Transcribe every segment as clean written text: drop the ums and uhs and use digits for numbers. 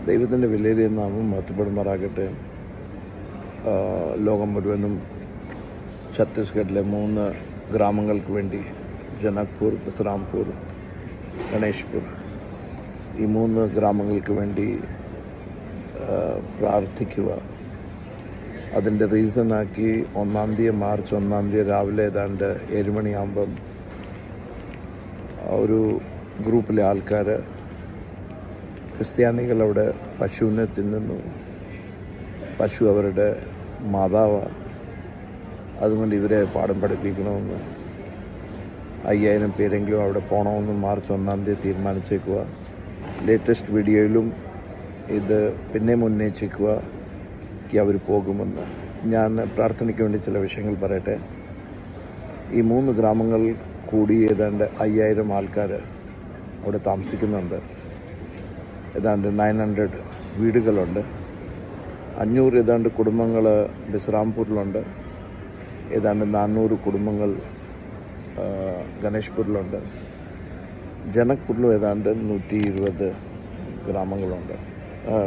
ദൈവത്തിൻ്റെ വിലയേറിയ നാമം മഹത്വപ്പെടുമാറാകട്ടെ. ലോകം മുഴുവനും ഛത്തീസ്ഗഡിലെ 3 ഗ്രാമങ്ങൾക്ക് വേണ്ടി ജനക്പൂർ, ബിസ്റാംപൂർ, ഗണേഷ്പൂർ, ഈ 3 ഗ്രാമങ്ങൾക്ക് വേണ്ടി പ്രാർത്ഥിക്കുക. അതിൻ്റെ റീസണാക്കി മാർച്ച് 1 രാവിലെ ഏതാണ്ട് 7 മണിയാകുമ്പം ഒരു ഗ്രൂപ്പിലെ ആൾക്കാർ ക്രിസ്ത്യാനികൾ അവിടെ പശുവിനെ തിന്നുന്നു. പശു അവരുടെ മാതാവാണ്. അതുകൊണ്ട് ഇവരെ പാഠം പഠിപ്പിക്കണമെന്ന് 5000 പേരെങ്കിലും അവിടെ പോകണമെന്ന് മാർച്ച് 1 തീരുമാനിച്ചേക്കുക. ലേറ്റസ്റ്റ് വീഡിയോയിലും ഇത് പിന്നെ ഉന്നയിച്ചേക്കുക അവർ പോകുമെന്ന്. ഞാൻ പ്രാർത്ഥനയ്ക്ക് വേണ്ടി ചില വിഷയങ്ങൾ പറയട്ടെ. ഈ 3 ഗ്രാമങ്ങൾ കൂടി ഏതാണ്ട് 5000 ആൾക്കാർ അവിടെ താമസിക്കുന്നുണ്ട്. ഏതാണ്ട് 900 വീടുകളുണ്ട്. 500 ഏതാണ്ട് കുടുംബങ്ങൾ ബിസ്റാംപൂരിലുണ്ട്. ഏതാണ്ട് 400 കുടുംബങ്ങൾ ഗണേഷ്പൂരിലുണ്ട്. ജനക്പൂരിലും ഏതാണ്ട് 120 ഗ്രാമങ്ങളുണ്ട്,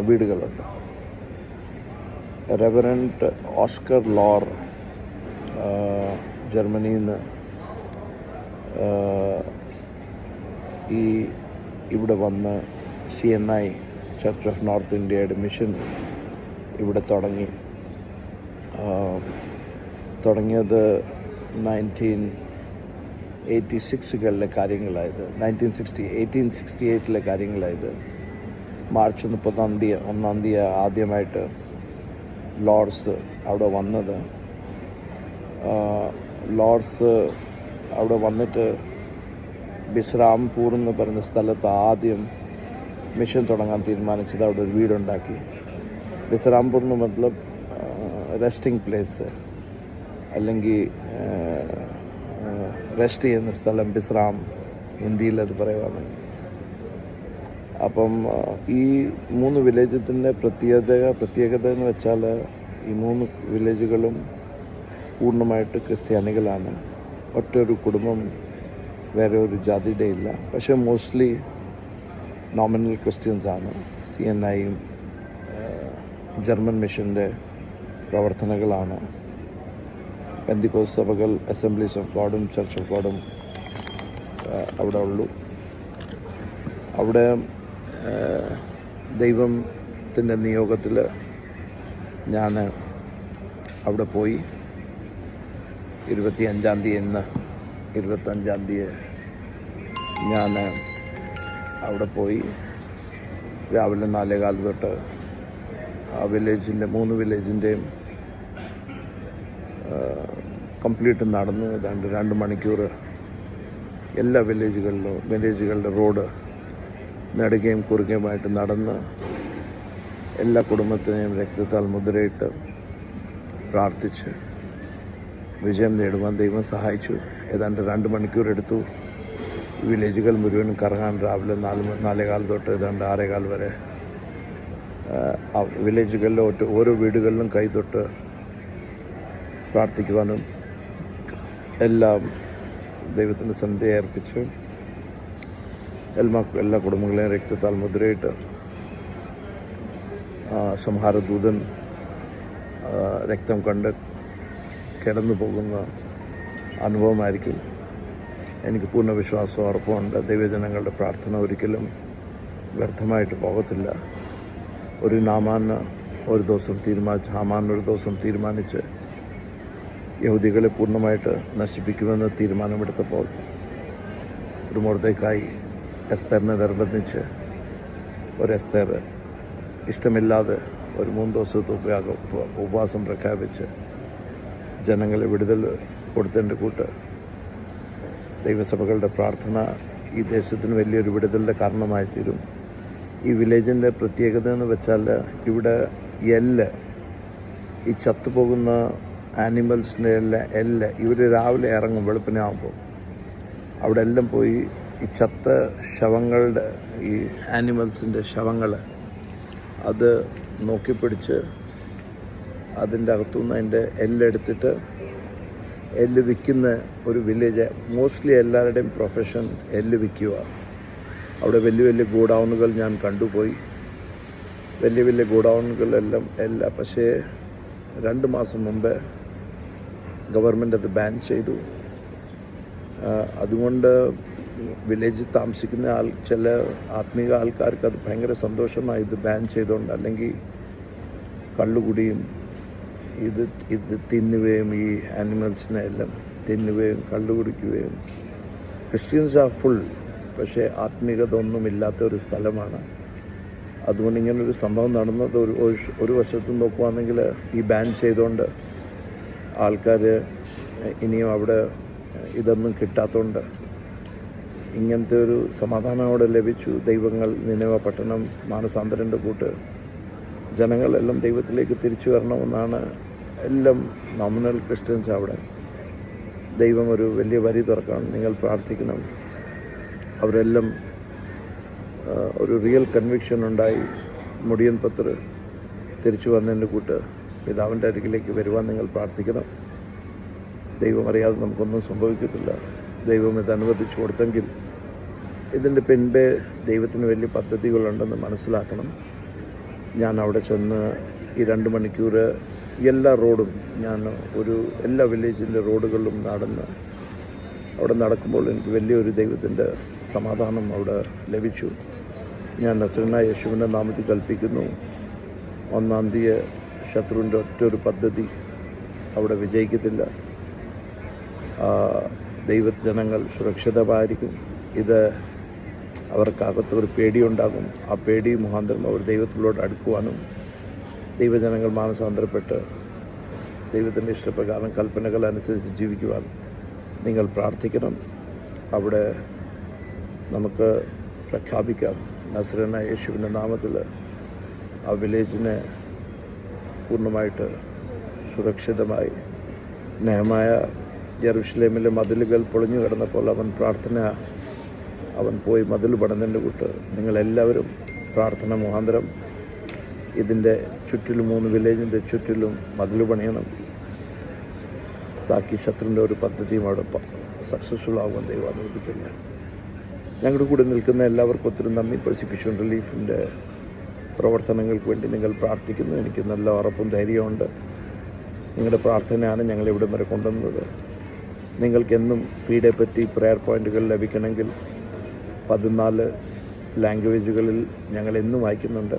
വീടുകളുണ്ട്. റെവറൻഡ് ഓസ്കർ ലോർ ജർമ്മനിയിൽ നിന്ന് ഇവിടെ വന്ന് CNI ചർച്ച് ഓഫ് നോർത്ത് ഇന്ത്യയുടെ മിഷൻ ഇവിടെ തുടങ്ങിയത് 1986 കാര്യങ്ങളായത്. 1868 കാര്യങ്ങളായത്. മാർച്ച് 31 ആദ്യമായിട്ട് ലോർഡ്സ് അവിടെ വന്നത്. ലോർഡ്സ് അവിടെ വന്നിട്ട് ബിസ്റാംപൂർ എന്ന് പറയുന്ന സ്ഥലത്ത് ആദ്യം മിഷൻ തുടങ്ങാൻ തീരുമാനിച്ചത്. അവിടെ ഒരു വീടുണ്ടാക്കി. ബിസ്റാംപൂർ എന്ന് മതലബ് റെസ്റ്റിംഗ് പ്ലേസ്, അല്ലെങ്കിൽ റെസ്റ്റ് ചെയ്യുന്ന സ്ഥലം. ബിസ്റാം ഹിന്ദിയിൽ അത് പറയുവാണെങ്കിൽ. അപ്പം ഈ 3 വില്ലേജത്തിൻ്റെ പ്രത്യേകത എന്ന് വെച്ചാൽ ഈ 3 വില്ലേജുകളും പൂർണ്ണമായിട്ട് ക്രിസ്ത്യാനികളാണ്. ഒറ്റൊരു കുടുംബം വേറെ ഒരു ജാതിയുടെ ഇല്ല. പക്ഷേ മോസ്റ്റ്ലി നോമിനൽ ക്രിസ്ത്യൻസാണ്. CNIയും ജർമ്മൻ മിഷൻ്റെ പ്രവർത്തനങ്ങളാണ്. പെന്തിക്കോസ്ത് സഭകൾ, അസംബ്ലീസ് ഓഫ് ഗോഡും ചർച്ച് ഓഫ് ഗോഡും അവിടെ ഉള്ളൂ. അവിടെ ദൈവത്തിൻ്റെ നിയോഗത്തിൽ ഞാൻ അവിടെ പോയി. 25 ഞാൻ അവിടെ പോയി. രാവിലെ 4:15 തൊട്ട് ആ വില്ലേജിൻ്റെ 3 വില്ലേജിൻ്റെയും കംപ്ലീറ്റ് നടന്നു. ഏതാണ്ട് 2 മണിക്കൂർ എല്ലാ വില്ലേജുകളുടെ റോഡ് നെടുകയും കുറുകയുമായിട്ട് നടന്ന് എല്ലാ കുടുംബത്തിനെയും രക്തത്താൽ മുദ്രയിട്ട് പ്രാർത്ഥിച്ച് വിജയം നേടുവാൻ ദൈവം സഹായിച്ചു. ഏതാണ്ട് 2 മണിക്കൂർ എടുത്തു വില്ലേജുകൾ മുഴുവനും കറങ്ങാൻ. രാവിലെ 4:15 തൊട്ട് ഏതാണ്ട് 6:15 വരെ വില്ലേജുകളിലെ ഓരോ വീടുകളിലും കൈതൊട്ട് പ്രാർത്ഥിക്കുവാനും എല്ലാം ദൈവത്തിൻ്റെ സന്ധ്യ അർപ്പിച്ചു. എല്ലാ കുടുംബങ്ങളെയും രക്തത്താൽ മുദ്രയിട്ട് സംഹാരദൂതൻ രക്തം കണ്ട് കിടന്നു പോകുന്ന അനുഭവമായിരിക്കും. എനിക്ക് പൂർണ്ണ വിശ്വാസവും ഉറപ്പുമുണ്ട്. ദൈവജനങ്ങളുടെ പ്രാർത്ഥന ഒരിക്കലും വ്യർത്ഥമായിട്ട് പോകത്തില്ല. ഹാമാൻ ഒരു ദിവസം തീരുമാനിച്ച് യഹൂദികളെ പൂർണ്ണമായിട്ട് നശിപ്പിക്കുമെന്ന് തീരുമാനമെടുത്തപ്പോൾ ഒരു മൊർദെഖായി എസ്തറിനെ നിർബന്ധിച്ച് എസ്തർ ഇഷ്ടമില്ലാതെ ഒരു 3 ദിവസത്തെ ഉപവാസം പ്രഖ്യാപിച്ച് ജനങ്ങളെ വിടുതൽ കൊടുത്തതിൻ്റെ കൂട്ട് ദൈവസഭകളുടെ പ്രാർത്ഥന ഈ ദേശത്തിന് വലിയൊരു വിടുതലിൻ്റെ കാരണമായി തീരും. ഈ വില്ലേജിൻ്റെ പ്രത്യേകത എന്ന് വെച്ചാൽ ഇവിടെ ഈ ചത്തുപോകുന്ന ആനിമൽസിൻ്റെ ഇവർ രാവിലെ ഇറങ്ങും. വെളുപ്പിനാകുമ്പോൾ അവിടെ എല്ലാം പോയി ഈ ചത്ത ശവങ്ങളുടെ, ഈ ആനിമൽസിൻ്റെ ശവങ്ങൾ അത് നോക്കിപ്പിടിച്ച് അതിൻ്റെ അകത്തുനിന്ന് അതിൻ്റെ എല്ലെടുത്തിട്ട് വിൽക്കുന്ന ഒരു വില്ലേജ്. മോസ്റ്റ്ലി എല്ലാവരുടെയും പ്രൊഫഷൻ വിൽക്കുക. അവിടെ വലിയ വലിയ ഗോഡൗണുകൾ ഞാൻ കണ്ടുപോയി. വലിയ വലിയ ഗോഡൗണുകളെല്ലാം പക്ഷേ 2 മാസം മുമ്പേ ഗവൺമെൻറ് അത് ബാൻ ചെയ്തു. അതുകൊണ്ട് വില്ലേജിൽ താമസിക്കുന്ന ചില ആത്മീക ആൾക്കാർക്ക് അത് ഭയങ്കര സന്തോഷമായി ഇത് ബാൻ ചെയ്തുകൊണ്ട്. അല്ലെങ്കിൽ കള്ളുകുടിയും ഇത് തിന്നുകയും ഈ ആനിമൽസിനെ എല്ലാം തിന്നുകയും കള്ളുകുടിക്കുകയും. ക്രിസ്ത്യൻസ് ആ ഫുൾ, പക്ഷേ ആത്മീകത ഒന്നുമില്ലാത്ത ഒരു സ്ഥലമാണ്. അതുകൊണ്ട് ഇങ്ങനൊരു സംഭവം നടന്നത് ഒരു വശത്ത് നോക്കുകയാണെങ്കിൽ ഈ ബാൻ ചെയ്തുകൊണ്ട് ആൾക്കാർ ഇനിയും അവിടെ ഇതൊന്നും കിട്ടാത്തതുകൊണ്ട് ഇങ്ങനത്തെ ഒരു സമാധാനം അവിടെ ലഭിച്ചു. ദൈവങ്ങൾ നിനവ പട്ടണം മാനസാന്തരൻ്റെ കൂട്ട് ജനങ്ങളെല്ലാം ദൈവത്തിലേക്ക് തിരിച്ചു വരണമെന്നാണ് എല്ലാം നോമിനൽ ക്രിസ്ത്യൻസ്. അവിടെ ദൈവം ഒരു വലിയ വരി തുറക്കണം. നിങ്ങൾ പ്രാർത്ഥിക്കണം. അവരെല്ലാം ഒരു റിയൽ കൺവിക്ഷൻ ഉണ്ടായി. മുടിയൻ പത്ര തിരിച്ചു വന്നതിൻ്റെ കൂട്ട് പിതാവിൻ്റെ അരികിലേക്ക് വരുവാൻ നിങ്ങൾ പ്രാർത്ഥിക്കണം. ദൈവം അറിയാതെ നമുക്കൊന്നും സംഭവിക്കത്തില്ല. ദൈവം ഇത് അനുവദിച്ചു കൊടുത്തെങ്കിൽ ഇതിൻ്റെ പിൻപേ ദൈവത്തിന് വലിയ പദ്ധതികളുണ്ടെന്ന് മനസ്സിലാക്കണം. ഞാൻ അവിടെ ചെന്ന് ഈ 2 മണിക്കൂർ എല്ലാ റോഡും എല്ലാ വില്ലേജിൻ്റെ റോഡുകളിലും അവിടെ നടക്കുമ്പോൾ എനിക്ക് വലിയൊരു ദൈവത്തിൻ്റെ സമാധാനം അവിടെ ലഭിച്ചു. ഞാൻ നസറേനായ യേശുവിൻ്റെ നാമത്തിൽ കൽപ്പിക്കുന്നു, 1-ാം തീയതി ശത്രുവിൻ്റെ ഒറ്റൊരു പദ്ധതി അവിടെ വിജയിക്കത്തില്ല. ദൈവജനങ്ങൾ സുരക്ഷിതമായിരിക്കും. ഇത് അവർക്കകത്ത് ഒരു പേടിയുണ്ടാകും. ആ പേടി മുഖാന്തരം അവർ ദൈവത്തിലോട്ട് അടുക്കുവാനും ദൈവജനങ്ങൾ മാനസാന്തരപ്പെട്ട് ദൈവത്തിൻ്റെ ഇഷ്ടപ്രകാരം കൽപ്പനകൾ അനുസരിച്ച് ജീവിക്കുവാൻ നിങ്ങൾ പ്രാർത്ഥിക്കണം. അവിടെ നമുക്ക് പ്രഖ്യാപിക്കാം, നസറേനായ യേശുവിൻ്റെ നാമത്തിൽ ആ വില്ലേജിനെ പൂർണ്ണമായിട്ട് സുരക്ഷിതമായി. നെഹമായ യെരുശലേമിലെ മതിലുകൾ പൊളിഞ്ഞു കിടന്നപ്പോൾ അവൻ പോയി മതിൽ പണിതിൻ്റെ കൂട്ട് നിങ്ങളെല്ലാവരും പ്രാർത്ഥന മുഖാന്തരം ഇതിൻ്റെ ചുറ്റിലും 3 വില്ലേജിൻ്റെ ചുറ്റിലും മതിൽ പണിയണം. താക്കി ശത്രുവിൻ്റെ ഒരു പദ്ധതിയും അവിടെ സക്സസ്ഫുൾ ആകുവാൻ ദൈവം അനുവദിക്കില്ല. ഞങ്ങളുടെ കൂടെ നിൽക്കുന്ന എല്ലാവർക്കും ഒത്തിരി നന്ദി. പെർസിക്യൂഷൻ റിലീഫിൻ്റെ പ്രവർത്തനങ്ങൾക്ക് വേണ്ടി നിങ്ങൾ പ്രാർത്ഥിക്കുന്നു. എനിക്ക് നല്ല ഉറപ്പും ധൈര്യമുണ്ട്. നിങ്ങളുടെ പ്രാർത്ഥനയാണ് ഞങ്ങളിവിടെ വരെ കൊണ്ടുവന്നത്. നിങ്ങൾക്കെന്നും പീഡയെപ്പറ്റി പ്രെയർ പോയിൻറ്റുകൾ ലഭിക്കണമെങ്കിൽ 14 ലാംഗ്വേജുകളിൽ ഞങ്ങൾ എന്നും അയക്കുന്നുണ്ട്.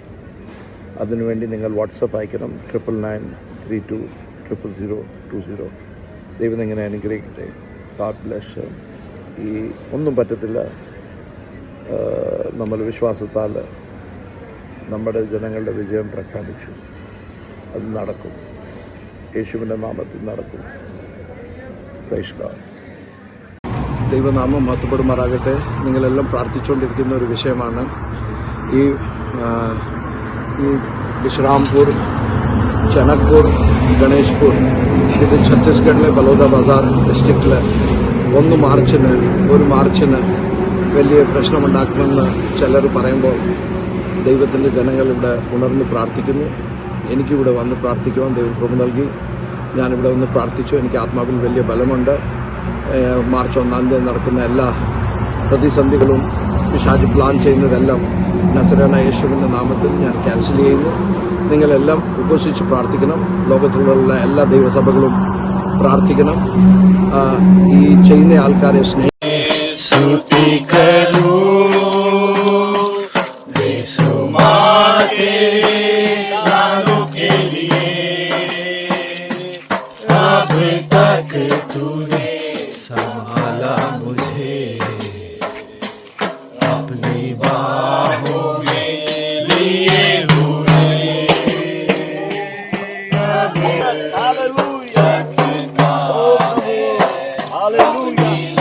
അതിനുവേണ്ടി നിങ്ങൾ വാട്സപ്പ് അയക്കണം 9993200020. ദൈവം ഇങ്ങനെ അനുഗ്രഹിക്കട്ടെ. God bless. ഈ ഒന്നും പറ്റത്തില്ല, നമ്മൾ വിശ്വാസത്താൽ നമ്മുടെ ജനങ്ങളുടെ വിജയം പ്രഖ്യാപിച്ചു. അത് നടക്കും. യേശുവിൻ്റെ നാമത്തിൽ നടക്കും. Praise God. ദൈവനാമം മഹത്വപ്പെടുമാറാകട്ടെ. നിങ്ങളെല്ലാം പ്രാർത്ഥിച്ചുകൊണ്ടിരിക്കുന്ന ഒരു വിഷയമാണ് ഈ ബിശ്രാംപൂർ, ചനക്പൂർ, ഗണേഷ്പൂർ. ഇത് ഛത്തീസ്ഗഡിലെ ബലോദ ബസാർ ഡിസ്ട്രിക്റ്റിലെ ഒരു മാർച്ചിന് വലിയ പ്രശ്നമുണ്ടാക്കുമെന്ന് ചിലർ പറയുമ്പോൾ ദൈവത്തിൻ്റെ ജനങ്ങൾ ഇവിടെ ഉണർന്ന് പ്രാർത്ഥിക്കുന്നു. എനിക്കിവിടെ വന്ന് പ്രാർത്ഥിക്കുവാൻ ദൈവം കൃപ നൽകി. ഞാനിവിടെ വന്ന് പ്രാർത്ഥിച്ചു. എനിക്ക് ആത്മാവിൽ വലിയ ബലമുണ്ട്. മാർച്ച് 1-ാം തീയതി നടക്കുന്ന എല്ലാ പ്രതിസന്ധികളും പിശാച് പ്ലാൻ ചെയ്യുന്നതെല്ലാം നസറേനായ യേശുവിൻ്റെ നാമത്തിൽ ഞാൻ ക്യാൻസൽ ചെയ്യുന്നു. നിങ്ങളെല്ലാം ഉപവസിച്ച് പ്രാർത്ഥിക്കണം. ലോകത്തിലുള്ള എല്ലാ ദൈവസഭകളും പ്രാർത്ഥിക്കണം. ഈ ചെയ്യുന്ന ആൾക്കാരെ संभाला मुझे अपनी बाहों में लिए हुए। Hallelujah, hallelujah.